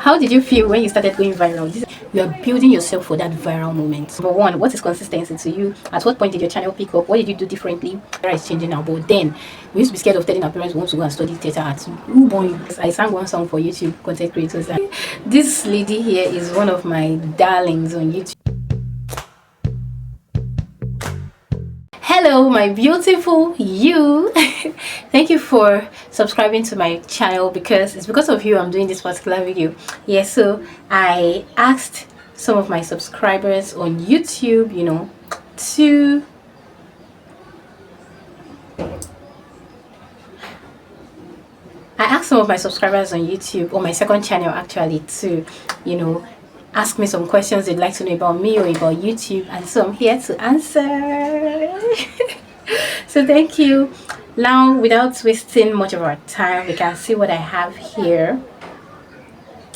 how did you feel when you started going viral? You are building yourself for that viral moment. Number one, what is consistency to you? At what point did your channel pick up? What did you do differently? It's changing now, but then we used to be scared of telling our parents we want to go and study theater arts. Who born you? I sang one song for YouTube content creators. This lady here is one of my darlings on YouTube. Hello my beautiful you. Thank you for subscribing to my channel, because it's because of you I'm doing this particular video. Yes, so I asked some of my subscribers on YouTube, you know, to some of my subscribers on YouTube, or my second channel actually, to, you know, ask me some questions they'd like to know about me or about YouTube, and so I'm here to answer. So thank you. Now, without wasting much of our time, we can see what I have here.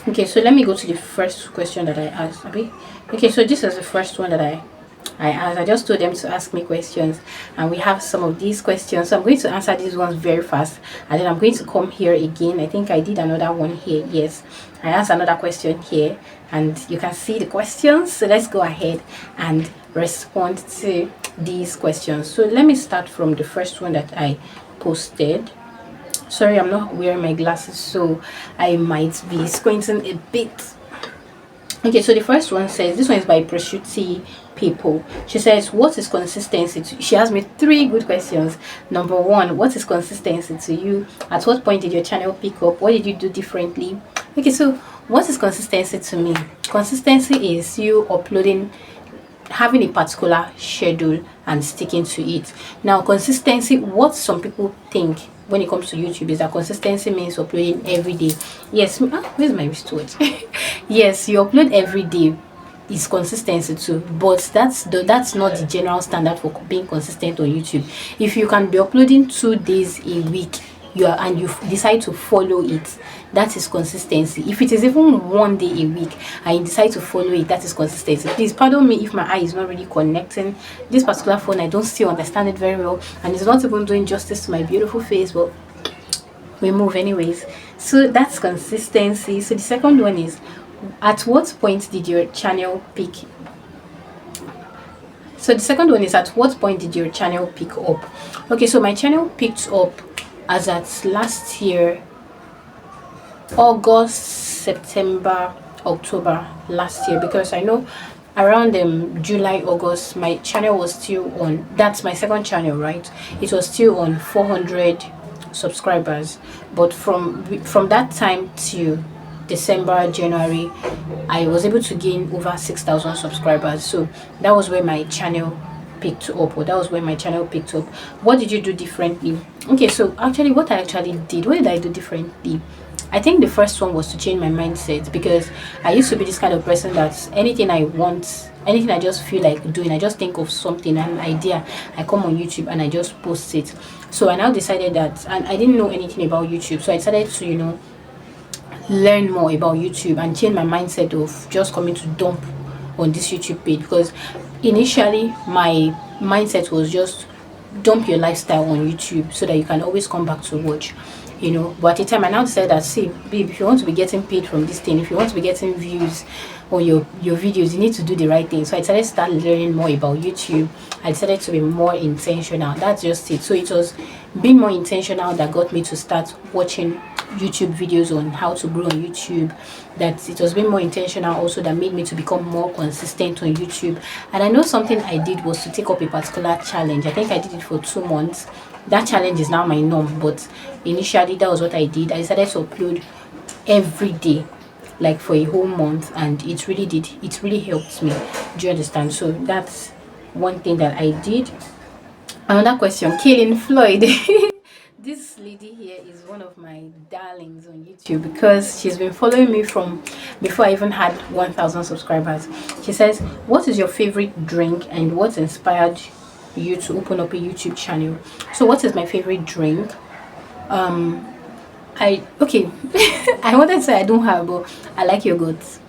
Okay, so let me go to the first question that I asked. Okay, so this is the first one that I asked. I just told them to ask me questions, and we have some of these questions, so I'm going to answer these ones very fast, and then I'm going to come here again. I think I did another one here. Yes, I asked another question here, and you can see the questions. So let's go ahead and respond to these questions. So let me start from the first one that I posted. Sorry, I'm not wearing my glasses, so I might be squinting a bit. Okay, so the first one says, this one is by Prosciutti People. She says, what is consistency to you? She asked me 3 good questions. Number one, what is consistency to you? At what point did your channel pick up? What did you do differently? Okay, so what is consistency to me? Consistency is you uploading, having a particular schedule and sticking to it. Now, consistency, what some people think when it comes to YouTube is that consistency means uploading every day. Yes, where's my wristwatch? Yes, you upload every day is consistency too, but that's not the general standard for being consistent on YouTube. If you can be uploading 2 days a week, you decide to follow it, that is consistency. If it is even 1 day a week and you decide to follow it, that is consistency. Please pardon me if my eye is not really connecting. This particular phone, I don't still understand it very well, and it's not even doing justice to my beautiful face, but we move anyways. So that's consistency. So the second one is, at what point did your channel pick? So the second one is, at what point did your channel pick up? Okay, so my channel picked up as at last year, August, September, October last year, because I know around July, August, my channel was still on, that's my second channel, right? It was still on 400 subscribers, but from that time to December, January, I was able to gain over 6,000 subscribers. So that was where my channel picked up, What did you do differently? Okay, so actually what did I do differently? I think the first one was to change my mindset, because I used to be this kind of person that anything I just feel like doing, I just think of something, an idea, I come on YouTube and I just post it. So I now decided that, and I didn't know anything about YouTube, so I decided to, you know, learn more about YouTube and change my mindset of just coming to dump on this YouTube page, because initially my mindset was just dump your lifestyle on YouTube so that you can always come back to watch, you know. But at the time I now said that, see babe, if you want to be getting paid from this thing, if you want to be getting views on your videos, you need to do the right thing. So I decided to start learning more about YouTube. I decided to be more intentional. That's just it. So it was being more intentional that got me to start watching YouTube videos on how to grow on YouTube. That it was being more intentional also that made me to become more consistent on YouTube. And I know something I did was to take up a particular challenge. I think I did it for 2 months. That challenge is now my norm, but initially that was what I did. I decided to upload every day, like for a whole month, and it really helped me. Do you understand? So that's one thing that I did. Another question, killing Floyd. This lady here is one of my darlings on YouTube, because she's been following me from before I even had 1,000 subscribers. She says, what is your favorite drink and what inspired you to open up a YouTube channel? So what is my favorite drink? I wanted to say I don't have, but I like yogurt.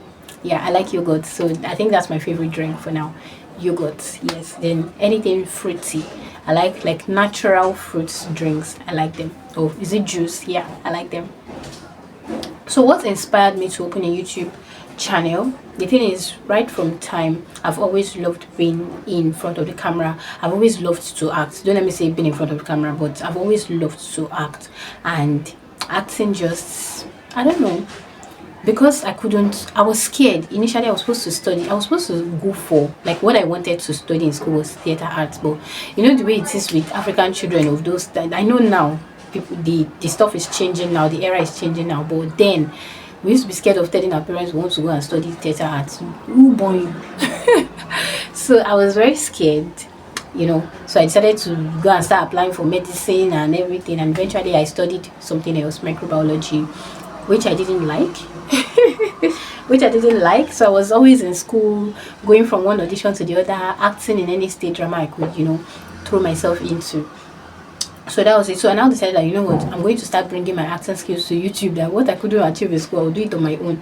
Yeah, I like yogurt, so I think that's my favorite drink for now. Yogurt, yes. Then anything fruity, I like natural fruits drinks, I like them. Oh, is it juice? Yeah, I like them. So what inspired me to open a YouTube channel? The thing is, right from time, I've always loved being in front of the camera. I've always loved to act. Don't let me say being in front of the camera, but I've always loved to act. And acting just, I don't know, because I was scared. Initially, I was supposed to study. I was supposed to go for, like, what I wanted to study in school was theater arts. But you know the way it is with African children of those that I know now, people, the stuff is changing now, the era is changing now. But then we used to be scared of telling our parents we want to go and study theater arts. Who born you? So I was very scared, you know. So I decided to go and start applying for medicine and everything, and eventually I studied something else, microbiology, which I didn't like. Which I didn't like. So I was always in school, going from one audition to the other, acting in any stage drama I could, you know, throw myself into. So that was it. So I now decided that, you know what, I'm going to start bringing my acting skills to YouTube. That what I couldn't achieve in school, I'll do it on my own.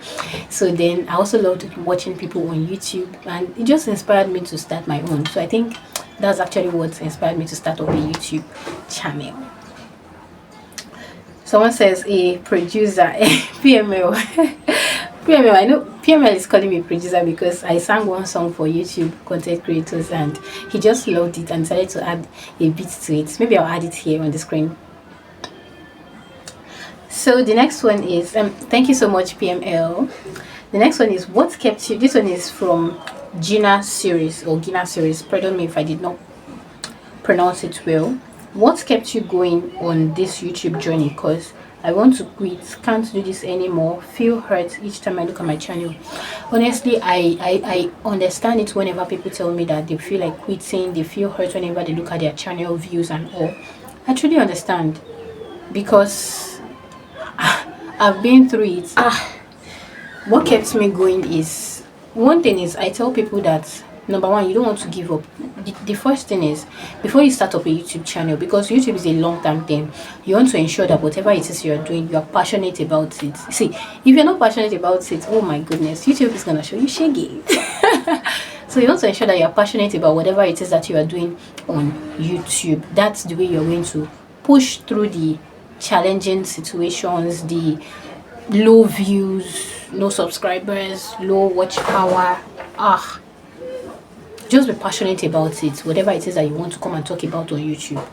So then I also loved watching people on YouTube, and it just inspired me to start my own. So I think that's actually what inspired me to start up a YouTube channel. Someone says a producer, PML. PML, I know PML is calling me producer because I sang one song for YouTube content creators, and he just loved it and decided to add a bit to it. Maybe I'll add it here on the screen. So the next one is, thank you so much, PML. The next one is, what kept you, this one is from Gina series, or Gina series, pardon me if I did not pronounce it well. What kept you going on this YouTube journey? Because I want to quit, can't do this anymore, feel hurt each time I look at my channel. Honestly, I understand it whenever people tell me that they feel like quitting, they feel hurt whenever they look at their channel views and all. I truly understand, because I've been through it. What kept me going is, one thing is, I tell people that, number one, you don't want to give up. The first thing is, before you start up a YouTube channel, because YouTube is a long-term thing, you want to ensure that whatever it is you're doing, you're passionate about it. See, if you're not passionate about it, oh my goodness, YouTube is gonna show you shaggy. So you want to ensure that you're passionate about whatever it is that you are doing on YouTube. That's the way you're going to push through the challenging situations, the low views, no subscribers, low watch power. Just be passionate about it, whatever it is that you want to come and talk about on YouTube.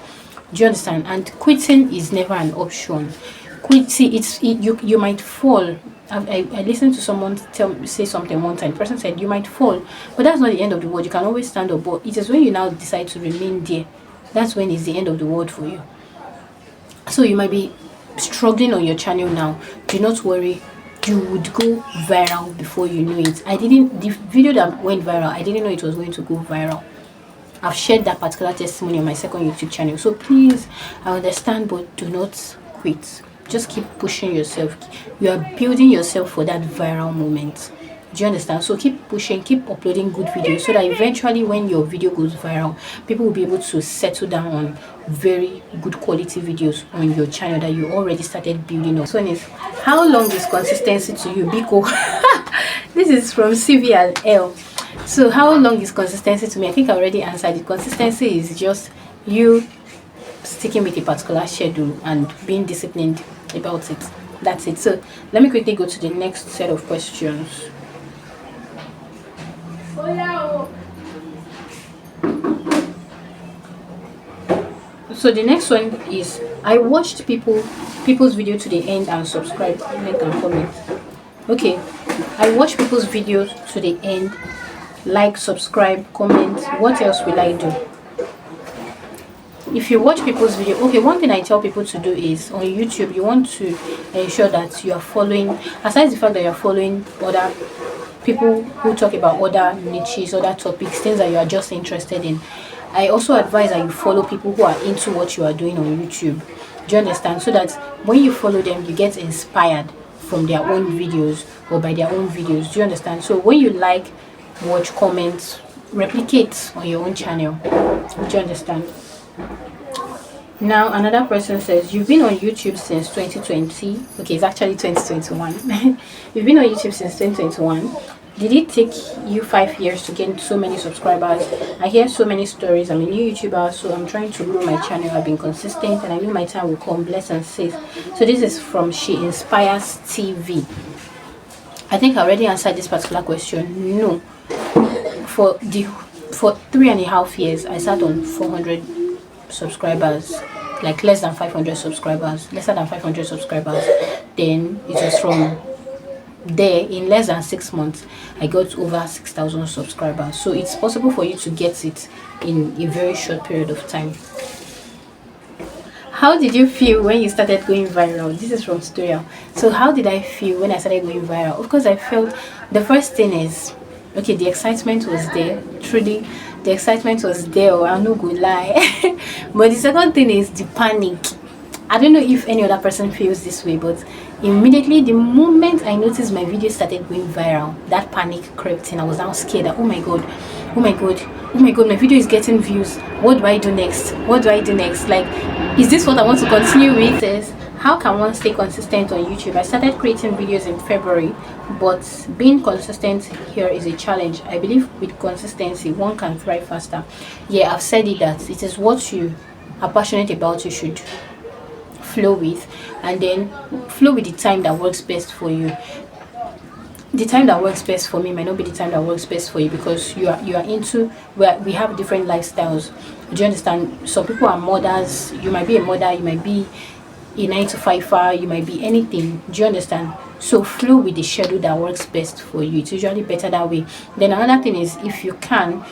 Do you understand? And quitting is never an option. You might fall. I listened to someone say something one time. The person said you might fall, but that's not the end of the world. You can always stand up. But it is when you now decide to remain there, that's when it's the end of the world for you. So you might be struggling on your channel now. Do not worry. You would go viral before you know it. The video that went viral, I didn't know it was going to go viral. I've shared that particular testimony on my second YouTube channel. So please, I understand, but do not quit. Just keep pushing yourself. You are building yourself for that viral moment. Do you understand? So keep pushing, keep uploading good videos, so that eventually when your video goes viral, people will be able to settle down on very good quality videos on your channel that you already started building up. So one is, how long is consistency to you, Biko? This is from CV and L. So how long is consistency to me? I think I already answered it. Consistency is just you sticking with a particular schedule and being disciplined about it. That's it. So let me quickly go to the next set of questions. So the next one is, I watched people's video to the end and subscribe, like and comment. Okay, I watch people's videos to the end, like, subscribe, comment. What else will I do? If you watch people's video, okay, one thing I tell people to do is, on YouTube, you want to ensure that you are following, aside the fact that you're following other people who talk about other niches, other topics, things that you are just interested in. I also advise that you follow people who are into what you are doing on YouTube. Do you understand? So that when you follow them, you get inspired from their own videos or by their own videos. Do you understand? So when you like, watch, comment, replicate on your own channel. Do you understand? Now another person says, you've been on YouTube since 2020. Okay, it's actually 2021. You've been on YouTube since 2021. Did it take you 5 years to gain so many subscribers? I hear so many stories. I'm a new YouTuber, so I'm trying to grow my channel. I've been consistent and I know my time will come. Bless and safe. So this is from She Inspires TV. I think I already answered this particular question. No. For 3.5 years, I sat on 400 subscribers, like lesser than 500 subscribers. Then it was from there, in less than 6 months, I got over 6,000 subscribers. So it's possible for you to get it in a very short period of time. How did you feel when you started going viral? This is from Storia. So how did I feel when I started going viral? Of course, I felt, the first thing is, okay, the excitement was there. Truly, the excitement was there. I'm not gonna lie. But the second thing is the panic. I don't know if any other person feels this way, but immediately the moment I noticed my video started going viral, that panic crept in. I was now scared that, oh my god, my video is getting views. What do I do next? Like, is this what I want to continue with? How can one stay consistent on YouTube? I started creating videos in February, but being consistent here is a challenge. I believe with consistency one can thrive faster. Yeah, I've said it, that it is what you are passionate about you should flow with, and then flow with the time that works best for you. The time that works best for me might not be the time that works best for you, because you are into, where we have different lifestyles. Do you understand? Some people are mothers. You might be a mother, you might be a 9-to-5er, you might be anything. Do you understand? So flow with the schedule that works best for you. It's usually better that way. Then another thing is, if you can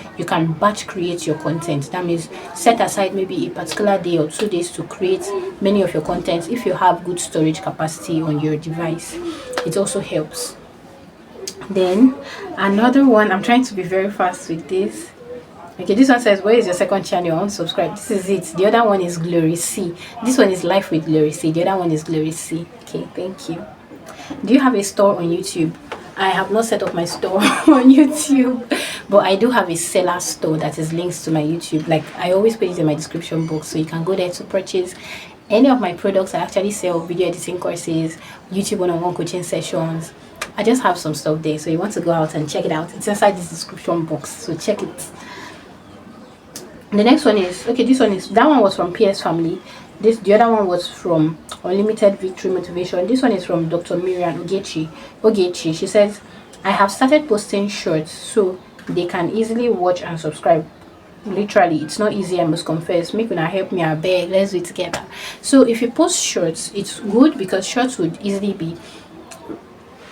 batch create your content. That means set aside maybe a particular day or 2 days to create many of your contents. If you have good storage capacity on your device, it also helps. Then another one, I'm trying to be very fast with this. Okay, this one says, where is your second channel? Unsubscribe. This is it. The other one is Glory Ceey. This one is Life with Glory Ceey. The other one is Glory Ceey. Okay, thank you. Do you have a store on YouTube? I have not set up my store on YouTube, but I do have a seller store that is linked to my YouTube. Like, I always put it in my description box, so you can go there to purchase any of my products. I actually sell video editing courses, YouTube one-on-one coaching sessions. I just have some stuff there, so you want to go out and check it out. It's inside this description box, so check it. The next one is, okay, that one was from PS Family. The other one was from Unlimited Victory Motivation. This one is from Dr. Miriam Ogechi. She says, I have started posting shorts so they can easily watch and subscribe. Literally, it's not easy, I must confess. Make una help me, I beg, let's do it together. So if you post shorts, it's good, because shorts would easily be,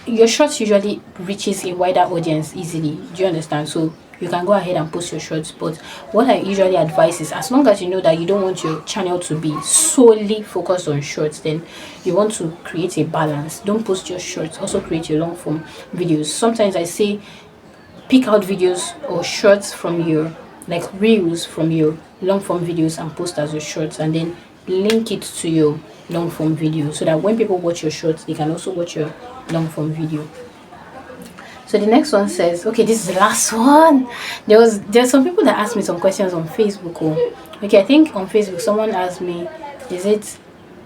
your shorts usually reaches a wider audience easily. Do you understand? So you can go ahead and post your shorts. But what I usually advise is, as long as you know that you don't want your channel to be solely focused on shorts, then you want to create a balance. Don't post your shorts, also create your long form videos. Sometimes I say pick out videos or shorts from your, like reels from your long form videos, and post as your shorts, and then link it to your long form video, so that when people watch your shorts, they can also watch your long form video. So the next one says, okay, this is the last one. There's some people that asked me some questions on Facebook. Okay, I think on Facebook someone asked me, is it,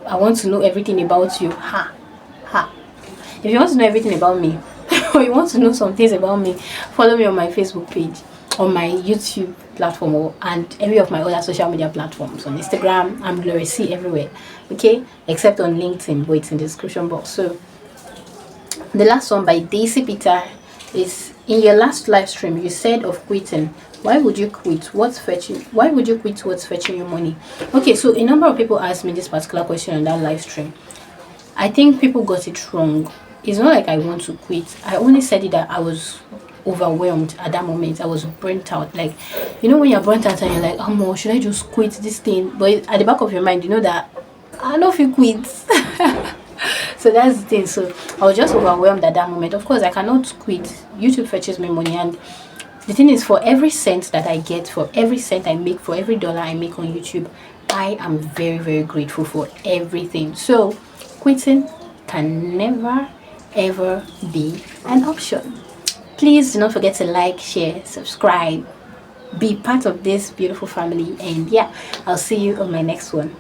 I want to know everything about you. If you want to know everything about me or you want to know some things about me, follow me on my Facebook page, on my YouTube platform, and every of my other social media platforms. On Instagram, I'm Glory Ceey everywhere, okay, except on LinkedIn, but it's in the description box. So the last one by Daisy Peter is, in your last live stream you said of quitting. Why would you quit? What's fetching your money? Okay, so a number of people asked me this particular question on that live stream. I think people got it wrong. It's not like I want to quit. I only said it that I was overwhelmed at that moment. I was burnt out. Like, you know when you're burnt out and you're like, oh, should I just quit this thing? But at the back of your mind, you know that I know if you quit. So that's the thing. So I was just overwhelmed at that moment. Of course, I cannot quit. YouTube fetches me money, and the thing is, for every cent that I get, for every cent I make, for every dollar I make on YouTube, I am very, very grateful for everything. So quitting can never ever be an option. Please do not forget to like, share, subscribe, be part of this beautiful family, and yeah, I'll see you on my next one.